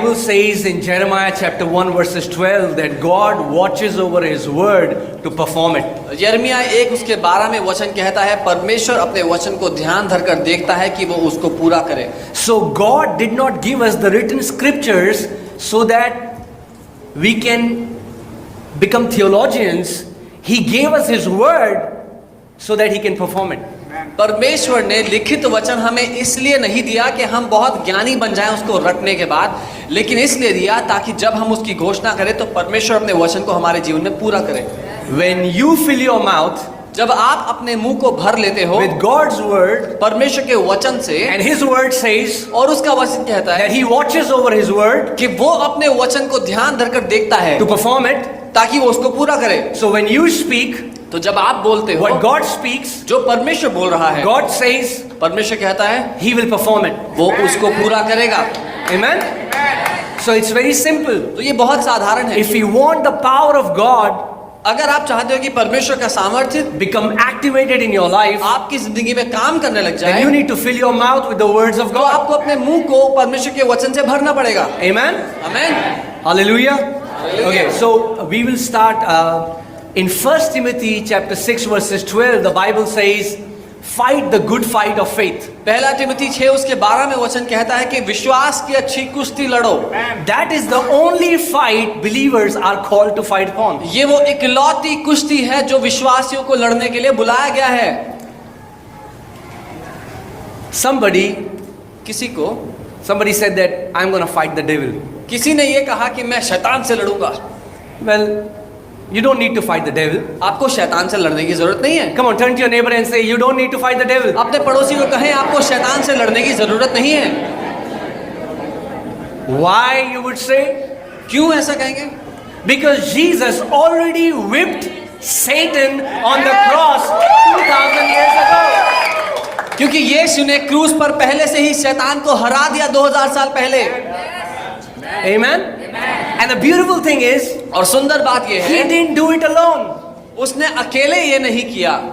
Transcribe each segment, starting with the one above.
Bible says in Jeremiah chapter 1 verses 12 that God watches over his word to perform it. यिर्मयाह 1 उसके 12 में वचन कहता है परमेश्वर अपने वचन को ध्यान धरकर देखता है कि वो उसको पूरा करे. So God did not give us the written scriptures so that we can become theologians. He gave us his word so that he can perform it. परमेश्वर ने लिखित वचन हमें इसलिए नहीं दिया कि हम बहुत ज्ञानी बन जाएं उसको रटने के बाद, लेकिन इसलिए दिया ताकि जब हम उसकी घोषणा करें तो परमेश्वर अपने वचन को हमारे जीवन में पूरा करे. When you fill your mouth जब आप अपने मुंह को भर लेते हो with God's word, परमेश्वर के वचन से, and his word says और उसका वचन कहता है that he watches over his word कि वो अपने वचन को ध्यान धरकर देखता है to perform it, ताकि वो उसको पूरा करे. so when you speak तो जब आप बोलते हो what God speaks, जो परमेश्वर बोल रहा है, God says परमेश्वर कहता है he will perform it. वो उसको पूरा करेगा. Amen. So it's very simple. तो ये बहुत साधारण है. If you want the power of God अगर आप चाहते हो कि परमेश्वर का सामर्थ्य become activated in your life, आपकी जिंदगी में काम करने लग then जाए, you need to fill your mouth with the words of तो God. आपको अपने मुंह को परमेश्वर के वचन से भरना पड़ेगा. Amen. आमीन. Hallelujah. Okay, so we will start in 1 Timothy chapter 6 verses 12. The Bible says, fight the good fight of faith. पहला तिमोथी 6 उसके 12 में वचन कहता है कि विश्वास की अच्छी कुश्ती लड़ो. That is the only fight believers are called to fight upon. ये वो इकलौती कुश्ती है जो विश्वासियों को लड़ने के लिए बुलाया गया है. Somebody said that I'm going to fight the devil. किसी ने ये कहा कि मैं शैतान से लड़ूंगा. Well, you don't need to fight the devil. आपको शैतान से लड़ने की जरूरत नहीं है. Come on, turn to your neighbor and say, you don't need to fight the devil. अपने पड़ोसी को कहें आपको शैतान से लड़ने की जरूरत नहीं है. Why, you would say? क्यों ऐसा कहेंगे? Because Jesus already whipped Satan on the cross 2000 years ago. क्योंकि यीशु ने क्रूस पर पहले से ही शैतान को हरा दिया 2000 साल पहले. Amen. And the beautiful thing is, और सुंदर बात ये he है, didn't do it alone. उसने अकेले ये नहीं किया.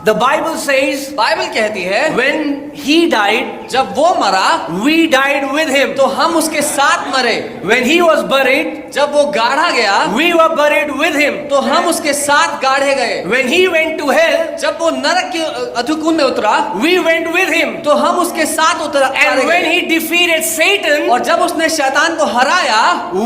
The Bible says, बाइबल कहती है when he died, जब वो मरा we died with him. तो हम उसके साथ मरे. When he was buried, जब वो गाढ़ा गया we were buried with him. तो हम उसके साथ गाढ़े गए. When he went to hell, जब वो नरक के अधोकुंड में उतरा we went with him. तो हम उसके साथ उतरा. And when he defeated Satan, और जब उसने शैतान को हराया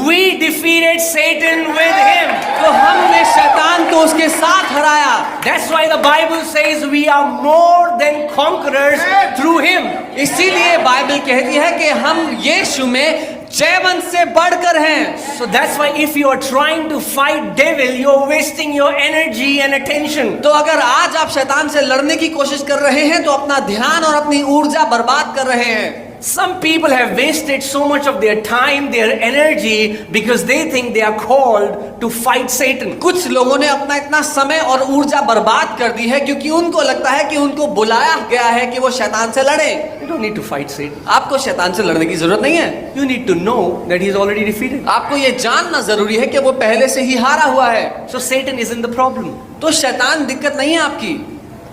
we defeated Satan with him. तो हमने शैतान को उसके साथ हराया. That's why the Bible says we are more than conquerors through him. इसीलिए बाइबल कहती है कि हम यीशु में जयवंत से बढ़कर हैं. So that's why if you are trying to fight devil, you're wasting your energy and attention. तो अगर आज आप शैतान से लड़ने की कोशिश कर रहे हैं तो अपना ध्यान और अपनी ऊर्जा बर्बाद कर रहे हैं. Some people have wasted so much of their time, their energy, because they think they are called to fight Satan. कुछ लोगों ने अपना इतना समय और ऊर्जा बर्बाद कर दी है क्योंकि उनको लगता है कि उनको बुलाया गया है कि वो शैतान से लड़े. You don't need to fight Satan. आपको शैतान से लड़ने की जरूरत नहीं है. You need to know that he is already defeated. आपको ये जानना जरूरी है कि वो पहले से ही हारा हुआ है. So Satan isn't the problem. तो शैतान दिक्कत नहीं है आपकी.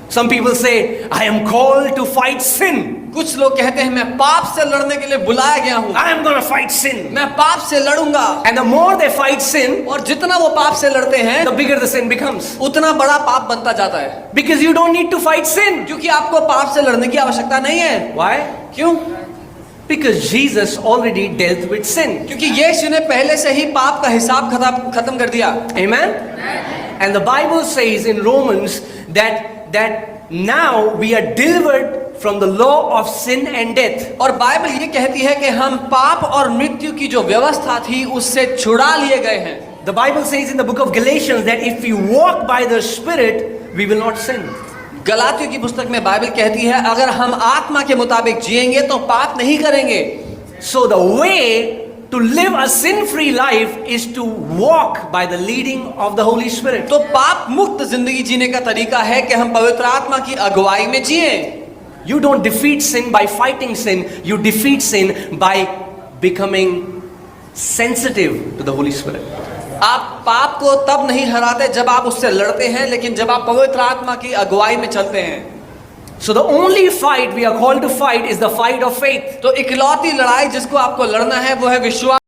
Some people say, I am called to fight sin. कुछ लोग कहते हैं मैं पाप से लड़ने के लिए बुलाया गया हूँ. I am going to fight sin. मैं पाप से लड़ूंगा. And the more they fight sin, और जितना वो पाप से लड़ते हैं the bigger the sin becomes. उतना बड़ा पाप बनता जाता है. Because you don't need to fight sin. क्योंकि आपको पाप से लड़ने की आवश्यकता नहीं है. Why? क्यों? Because Jesus already dealt with sin. क्योंकि यीशु ने पहले से ही पाप का हिसाब खत्म कर दिया. Amen. And the Bible says in Romans that now we are delivered from the law of sin and death. और बाइबल ये कहती है कि हम पाप और मृत्यु की जो व्यवस्था थी उससे छुड़ा लिए गए हैं. The Bible says in the book of Galatians that if we walk by the Spirit, we will not sin. गलातियों की पुस्तक में बाइबल कहती है अगर हम आत्मा के मुताबिक जिएंगे तो पाप नहीं करेंगे. So the way to live a sin-free life is to walk by the leading of the Holy Spirit. तो पाप मुक्त जिंदगी जीने का तरीका है कि हम पवित्र आत्मा की अगुवाई में जिए. You don't defeat sin by fighting sin. You defeat sin by becoming sensitive to the Holy Spirit. आप पाप को तब नहीं हराते जब आप उससे लड़ते हैं, लेकिन जब आप पवित्र आत्मा की अगुवाई में चलते हैं. So the only fight we are called to fight is the fight of faith. तो इकलौती लड़ाई जिसको आपको लड़ना है वो है विश्वास